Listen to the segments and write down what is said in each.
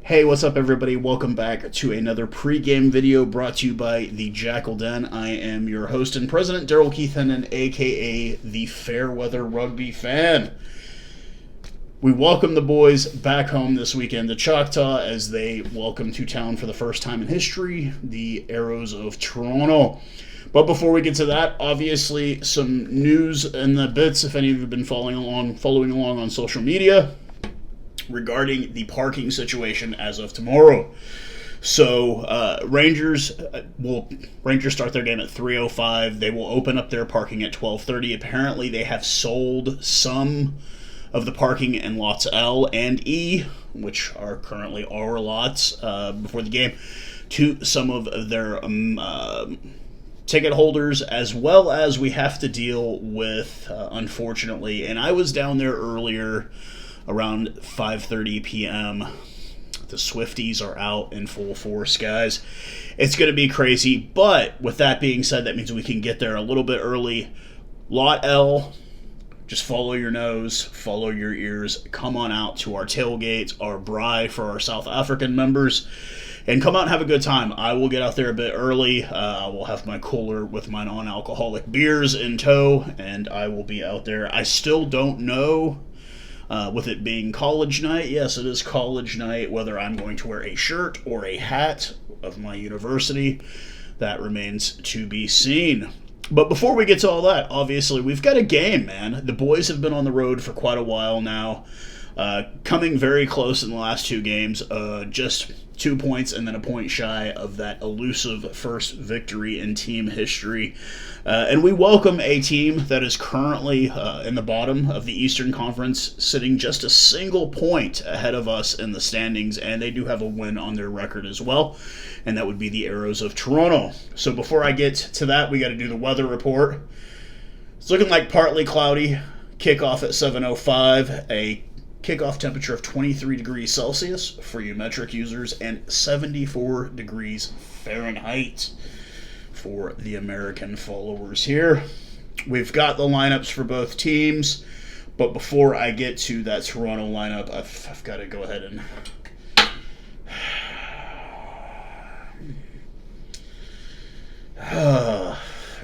Hey, what's up, everybody? Welcome back to another pregame video brought to you by the Jackal Den. I am your host and president, Daryl Keithanen, aka the Fairweather Rugby Fan. We welcome the boys back home this weekend to Choctaw as they welcome to town for the first time in history the Arrows of Toronto. But before we get to that, obviously some news in the bits, if any of you have been following along on social media, regarding the parking situation as of tomorrow. So Rangers start their game at 3:05. They will open up their parking at 12:30. Apparently, they have sold some of the parking in lots L and E, which are currently our lots before the game, to some of their ticket holders, as well as we have to deal with, unfortunately, and I was down there earlier around 5:30 p.m. The Swifties are out in full force, guys. It's going to be crazy, but with that being said, that means we can get there a little bit early. Lot L, just follow your nose, follow your ears. Come on out to our tailgate, our braai for our South African members, and come out and have a good time. I will get out there a bit early. I will have my cooler with my non-alcoholic beers in tow, and I will be out there. I still don't know, with it being college night, yes, it is college night, whether I'm going to wear a shirt or a hat of my university, that remains to be seen. But before we get to all that, obviously, we've got a game, man. The boys have been on the road for quite a while now, coming very close in the last two games, just 2 points and then a point shy of that elusive first victory in team history. And we welcome a team that is currently in the bottom of the Eastern Conference, sitting just a single point ahead of us in the standings, and they do have a win on their record as well, and that would be the Arrows of Toronto. So before I get to that, we got to do the weather report. It's looking like partly cloudy, kickoff at 7:05, a kickoff temperature of 23 degrees Celsius for you metric users, and 74 degrees Fahrenheit for the American followers here. We've got the lineups for both teams, but before I get to that Toronto lineup, I've got to go ahead and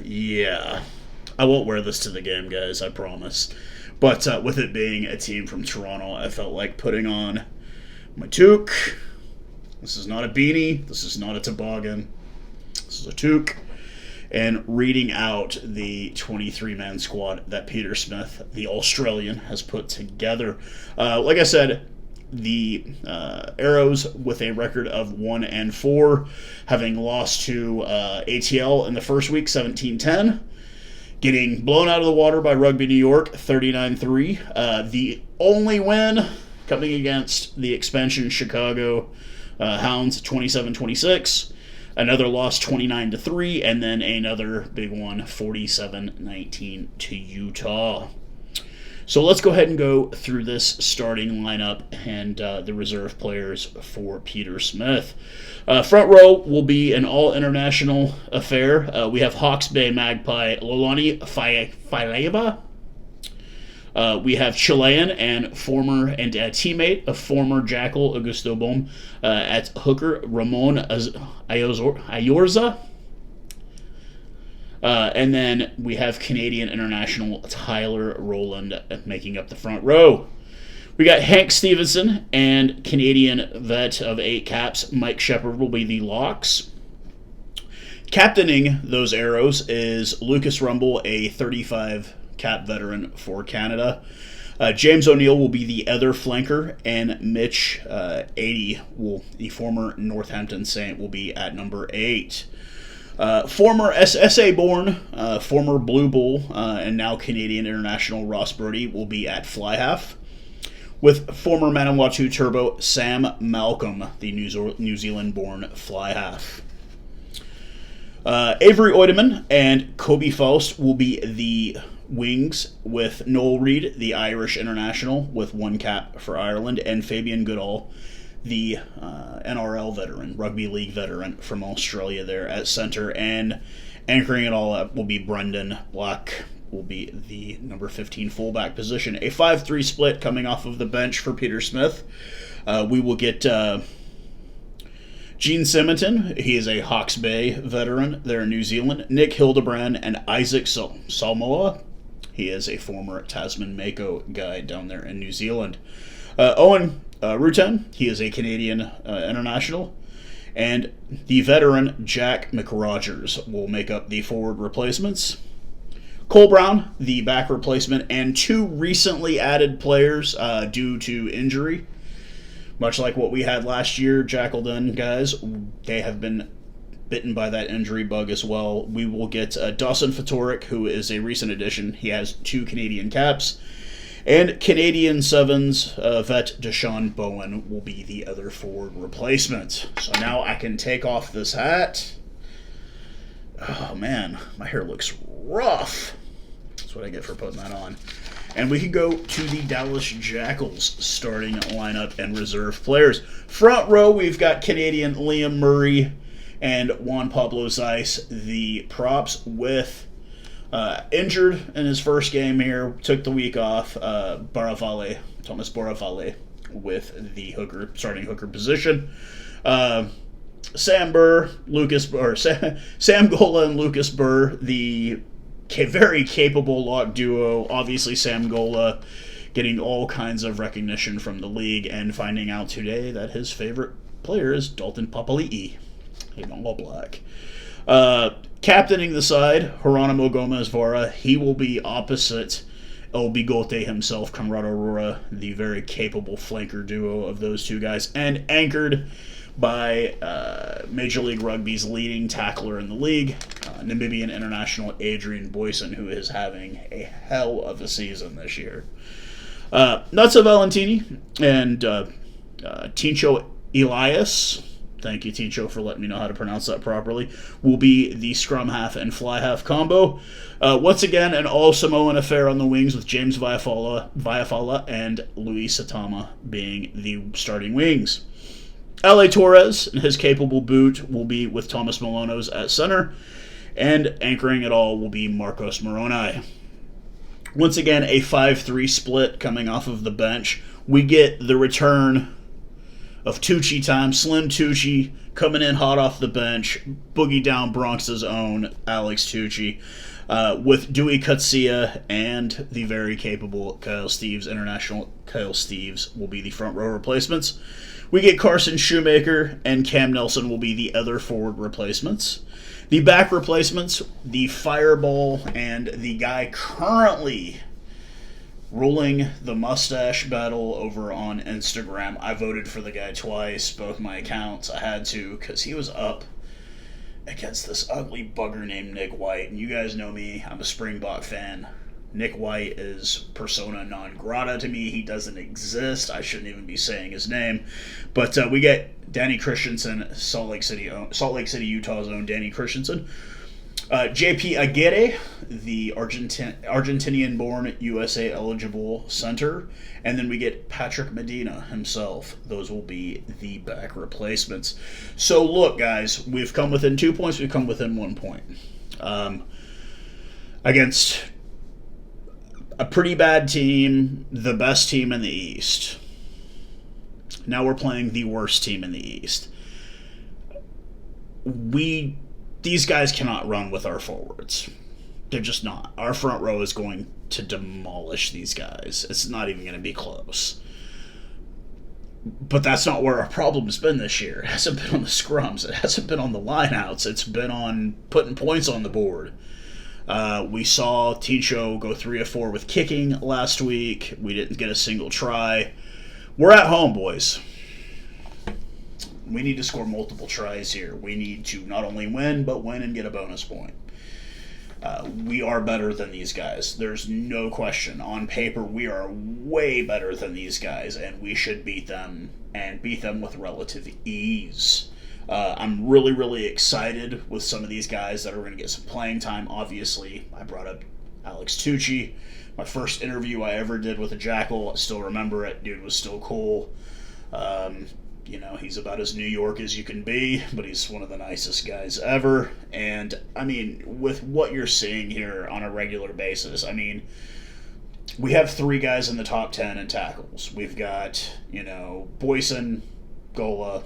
yeah, I won't wear this to the game, guys, I promise. But with it being a team from Toronto, I felt like putting on my toque. This is not a beanie. This is not a toboggan. This is a toque. And reading out the 23-man squad that Peter Smith, the Australian, has put together. Like I said, the Arrows with a record of 1-4, having lost to ATL in the first week, 17-10. Getting blown out of the water by Rugby New York, 39-3. The only win coming against the expansion Chicago Hounds, 27-26. Another loss, 29-3. And then another big one, 47-19 to Utah. So let's go ahead and go through this starting lineup and the reserve players for Peter Smith. Front row will be an all-international affair. We have Hawke's Bay Magpie Lolani Faileba. We have Chilean and teammate of former Jackal Augusto Bohm at hooker Ramon Ayorza. And then we have Canadian international Tyler Rowland making up the front row. We got Hank Stevenson and Canadian vet of 8 caps, Mike Shepard, will be the locks. Captaining those Arrows is Lucas Rumble, a 35 cap veteran for Canada. James O'Neill will be the other flanker, and Mitch 80, the former Northampton Saint, will be at number 8. Former SSA-born, former Blue Bull, and now Canadian international Ross Birdie will be at fly half, with former Manawatu Turbo Sam Malcolm, the New Zealand-born fly half. Avery Oideman and Kobe Faust will be the wings, with Noel Reid, the Irish international, with 1 cap for Ireland, and Fabian Goodall, the NRL veteran, rugby league veteran from Australia, there at center. And anchoring it all up will be Brendan Black, will be the number 15 fullback position. A 5-3 split coming off of the bench for Peter Smith. We will get Gene Simonton, he is a Hawke's Bay veteran there in New Zealand. Nick Hildebrand and Isaac Salmoa, he is a former Tasman Mako guy down there in New Zealand. Owen Rutan, he is a Canadian international. And the veteran Jack McRogers will make up the forward replacements. Cole Brown, the back replacement, and two recently added players due to injury. Much like what we had last year, Jackals guys, they have been bitten by that injury bug as well. We will get Dawson Fatorik, who is a recent addition. He has 2 Canadian caps. And Canadian Sevens vet Deshaun Bowen will be the other forward replacement. So now I can take off this hat. Oh man, my hair looks rough. That's what I get for putting that on. And we can go to the Dallas Jackals starting lineup and reserve players. Front row, we've got Canadian Liam Murray and Juan Pablo Zeiss, the props, with injured in his first game here, took the week off, Thomas Baravale with the starting hooker position. Sam Gola and Lucas Burr, the very capable lock duo. Obviously, Sam Gola getting all kinds of recognition from the league, and finding out today that his favorite player is Dalton Papali'i, an All Black. Captaining the side, Geronimo Gomez-Vara, he will be opposite El Bigote himself, Conrad Aurora, the very capable flanker duo of those two guys, and anchored by Major League Rugby's leading tackler in the league, Namibian international Adrian Boyson, who is having a hell of a season this year. Nutsa Valentini and Tincho Elias, thank you, Tincho, for letting me know how to pronounce that properly, will be the scrum half and fly half combo. Once again, an all-Samoan affair on the wings, with James Vaiafala and Luis Satama being the starting wings. L.A. Torres and his capable boot will be with Thomas Malonos at center, and anchoring it all will be Marcos Moroni. Once again, a 5-3 split coming off of the bench. We get the return of Tucci time, Slim Tucci coming in hot off the bench, boogie down Bronx's own Alex Tucci, with Dewey Kutsia and the very capable Kyle Steeves, international Kyle Steeves, will be the front row replacements. We get Carson Shoemaker and Cam Nelson will be the other forward replacements. The back replacements, the Fireball and the guy currently ruling the mustache battle over on Instagram. I voted for the guy twice, both my accounts. I had to, because he was up against this ugly bugger named Nick White. And you guys know me, I'm a Springbok fan. Nick White is persona non grata to me. He doesn't exist. I shouldn't even be saying his name. But we get Danny Christensen, Salt Lake City, Utah's own Danny Christensen. JP Aguirre, the Argentinian-born USA-eligible center. And then we get Patrick Medina himself. Those will be the back replacements. So look, guys, we've come within 2 points. We've come within 1 point. Against a pretty bad team, the best team in the East. Now we're playing the worst team in the East. These guys cannot run with our forwards. They're just not. Our front row is going to demolish these guys. It's not even going to be close. But that's not where our problem has been this year. It hasn't been on the scrums. It hasn't been on the lineouts. It's been on putting points on the board. We saw Ticho go 3 of 4 with kicking last week. We didn't get a single try. We're at home, boys. We need to score multiple tries here. We need to not only win, but win and get a bonus point. We are better than these guys. There's no question. On paper, we are way better than these guys, and we should beat them, and beat them with relative ease. I'm really, really excited with some of these guys that are going to get some playing time. Obviously, I brought up Alex Tucci. My first interview I ever did with a Jackal. I still remember it. Dude was still cool. He's about as New York as you can be, but he's one of the nicest guys ever. And, I mean, with what you're seeing here on a regular basis, I mean, we have 3 guys in the top 10 in tackles. We've got, Boyson, Gola,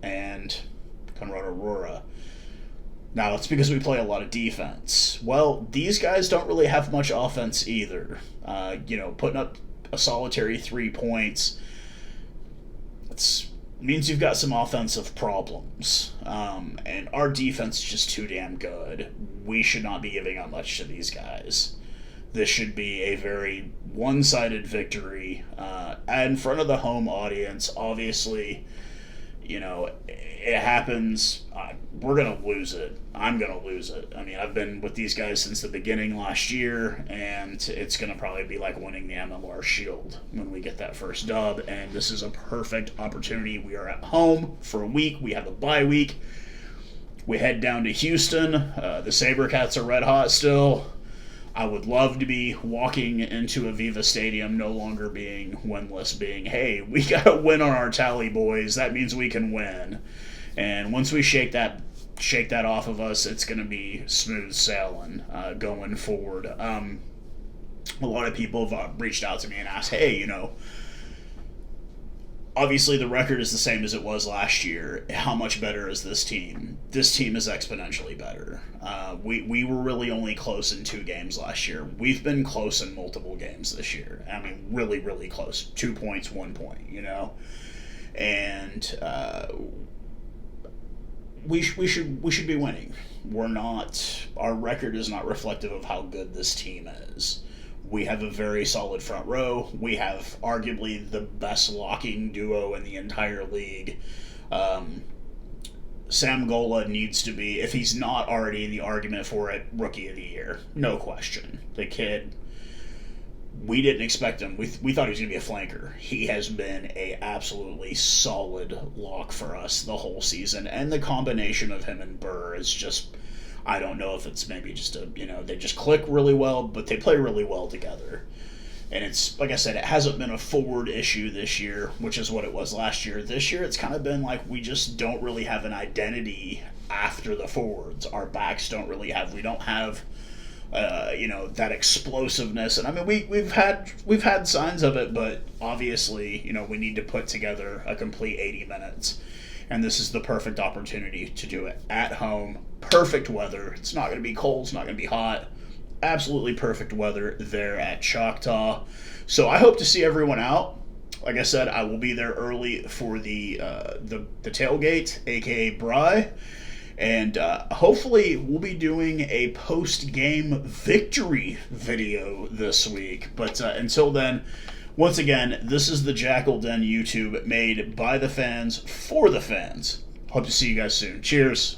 and Conrad Aurora. Now, it's because we play a lot of defense. Well, these guys don't really have much offense either. Putting up a solitary 3 points, it means you've got some offensive problems. And our defense is just too damn good. We should not be giving up much to these guys. This should be a very one-sided victory in front of the home audience. Obviously, it happens. We're going to lose it. I'm going to lose it. I mean, I've been with these guys since the beginning last year, and it's going to probably be like winning the MLR Shield when we get that first dub, and this is a perfect opportunity. We are at home for a week. We have a bye week. We head down to Houston. The SaberCats are red hot still. I would love to be walking into Aviva Stadium no longer being winless, being, hey, we got to win on our tally, boys. That means we can win. And once we shake that off of us, it's going to be smooth sailing going forward. A lot of people have reached out to me and asked, hey, obviously the record is the same as it was last year. How much better is this team? This team is exponentially better. We were really only close in 2 games last year. We've been close in multiple games this year. I mean, really, really close. 2 points, 1 point, And we should be winning. We're not. Our record is not reflective of how good this team is. We have a very solid front row. We have arguably the best locking duo in the entire league. Sam Gola needs to be, if he's not already in the argument for it, Rookie of the Year. No question. The kid, we didn't expect him. We thought he was going to be a flanker. He has been a absolutely solid lock for us the whole season. And the combination of him and Burr is just, I don't know if it's maybe just they just click really well, but they play really well together. And it's, like I said, it hasn't been a forward issue this year, which is what it was last year. This year, it's kind of been like we just don't really have an identity after the forwards. Our backs we don't have, that explosiveness. And I mean, we've had signs of it, but obviously, we need to put together a complete 80 minutes. And this is the perfect opportunity to do it at home. Perfect weather. It's not going to be cold. It's not going to be hot. Absolutely perfect weather there at Choctaw. So I hope to see everyone out. Like I said, I will be there early for the tailgate, aka Bry. And hopefully we'll be doing a post-game victory video this week. But until then, once again, this is the Jackal Den YouTube made by the fans for the fans. Hope to see you guys soon. Cheers.